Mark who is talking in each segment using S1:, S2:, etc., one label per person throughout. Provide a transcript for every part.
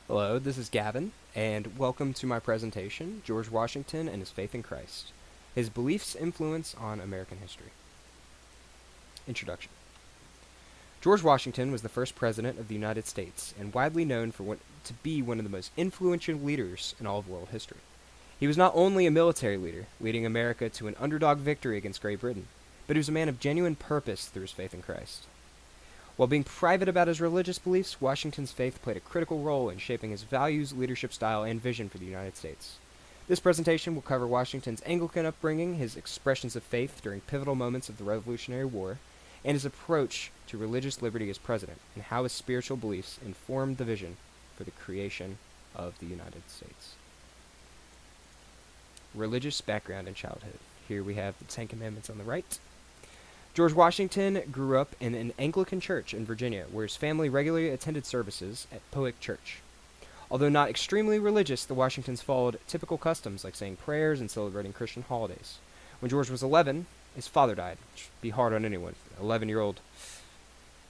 S1: Hello, this is Gavin, and welcome to my presentation, George Washington and His Faith in Christ, His Beliefs' Influence on American History. Introduction. George Washington was the first president of the United States and widely known to be one of the most influential leaders in all of world history. He was not only a military leader, leading America to an underdog victory against Great Britain, but he was a man of genuine purpose through his faith in Christ. While being private about his religious beliefs, Washington's faith played a critical role in shaping his values, leadership style, and vision for the United States. This presentation will cover Washington's Anglican upbringing, his expressions of faith during pivotal moments of the Revolutionary War, and his approach to religious liberty as president, and how his spiritual beliefs informed the vision for the creation of the United States. Religious background and childhood. Here we have the Ten Commandments on the right. George Washington grew up in an Anglican church in Virginia, where his family regularly attended services at Powick Church. Although not extremely religious, the Washingtons followed typical customs like saying prayers and celebrating Christian holidays. When George was 11, his father died, which would be hard on anyone. 11-year-old,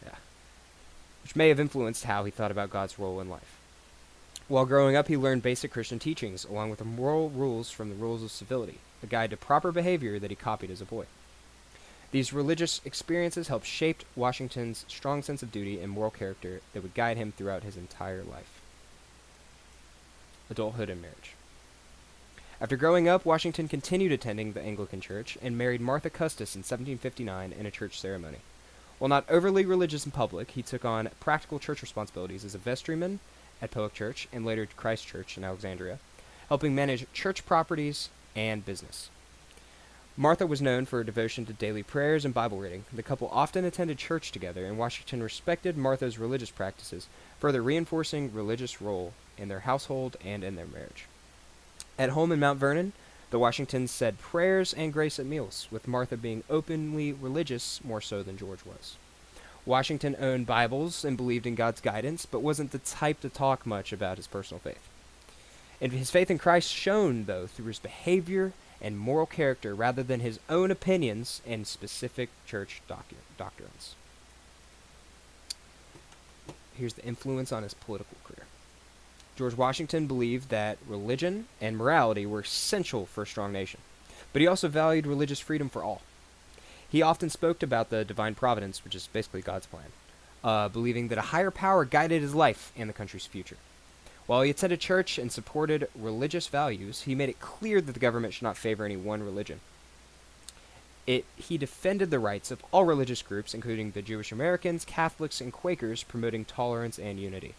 S1: yeah, which may have influenced how he thought about God's role in life. While growing up, he learned basic Christian teachings, along with the moral rules from the Rules of Civility, a guide to proper behavior that he copied as a boy. These religious experiences helped shape Washington's strong sense of duty and moral character that would guide him throughout his entire life. Adulthood and marriage. After growing up, Washington continued attending the Anglican Church and married Martha Custis in 1759 in a church ceremony. While not overly religious in public, he took on practical church responsibilities as a vestryman at Powick Church and later Christ Church in Alexandria, helping manage church properties and business. Martha was known for her devotion to daily prayers and Bible reading. The couple often attended church together, and Washington respected Martha's religious practices, further reinforcing religious role in their household and in their marriage. At home in Mount Vernon, the Washingtons said prayers and grace at meals, with Martha being openly religious more so than George was. Washington owned Bibles and believed in God's guidance, but wasn't the type to talk much about his personal faith. And his faith in Christ shone, though, through his behavior and moral character rather than his own opinions and specific church doctrines. Here's the influence on his political career. George Washington believed that religion and morality were essential for a strong nation, but he also valued religious freedom for all. He often spoke about the divine providence, which is basically God's plan, believing that a higher power guided his life and the country's future. While he attended church and supported religious values, he made it clear that the government should not favor any one religion. He defended the rights of all religious groups, including the Jewish Americans, Catholics, and Quakers, promoting tolerance and unity.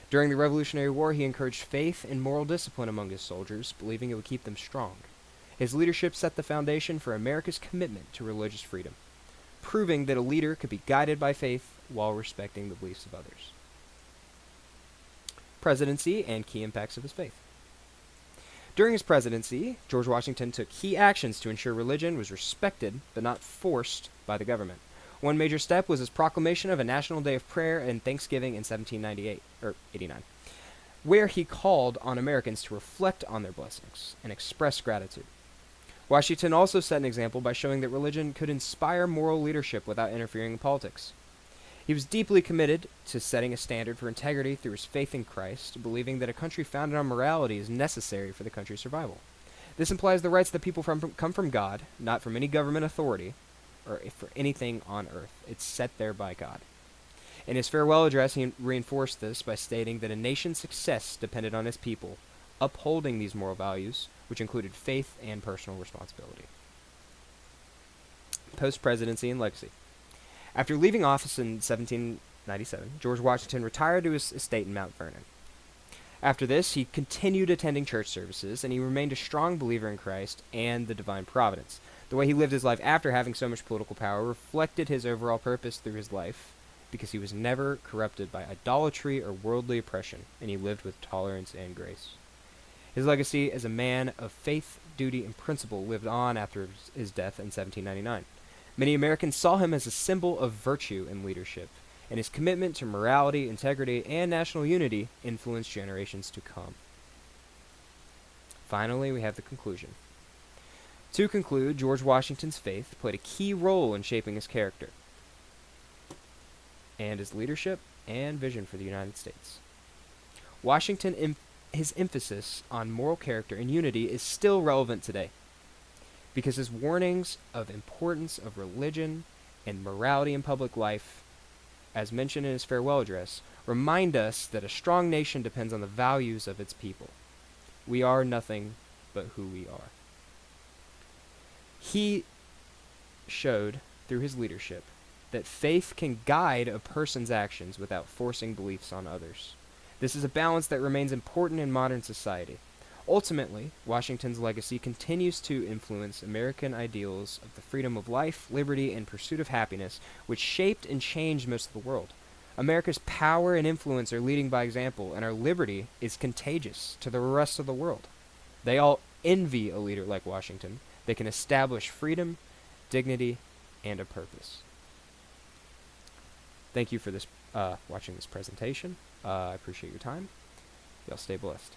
S1: During the Revolutionary War, he encouraged faith and moral discipline among his soldiers, believing it would keep them strong. His leadership set the foundation for America's commitment to religious freedom, proving that a leader could be guided by faith while respecting the beliefs of others. Presidency and key impacts of his faith. During his presidency, George Washington took key actions to ensure religion was respected but not forced by the government. One major step was his proclamation of a National Day of Prayer and Thanksgiving in 1789, where he called on Americans to reflect on their blessings and express gratitude. Washington also set an example by showing that religion could inspire moral leadership without interfering in politics. He was deeply committed to setting a standard for integrity through his faith in Christ, believing that a country founded on morality is necessary for the country's survival. This implies the rights that people come from God, not from any government authority, or for anything on earth. It's set there by God. In his farewell address, he reinforced this by stating that a nation's success depended on its people upholding these moral values, which included faith and personal responsibility. Post-presidency and legacy. After leaving office in 1797, George Washington retired to his estate in Mount Vernon. After this, he continued attending church services, and he remained a strong believer in Christ and the divine providence. The way he lived his life after having so much political power reflected his overall purpose through his life, because he was never corrupted by idolatry or worldly oppression, and he lived with tolerance and grace. His legacy as a man of faith, duty, and principle lived on after his death in 1799. Many Americans saw him as a symbol of virtue and leadership, and his commitment to morality, integrity, and national unity influenced generations to come. Finally, we have the conclusion. To conclude, George Washington's faith played a key role in shaping his character and his leadership and vision for the United States. His emphasis on moral character and unity is still relevant today, because his warnings of importance of religion and morality in public life, as mentioned in his farewell address, remind us that a strong nation depends on the values of its people. We are nothing but who we are. He showed, through his leadership, that faith can guide a person's actions without forcing beliefs on others. This is a balance that remains important in modern society. Ultimately, Washington's legacy continues to influence American ideals of the freedom of life, liberty, and pursuit of happiness, which shaped and changed most of the world. America's power and influence are leading by example, and our liberty is contagious to the rest of the world. They all envy a leader like Washington. They can establish freedom, dignity, and a purpose. Thank you for watching this presentation. I appreciate your time. Y'all stay blessed.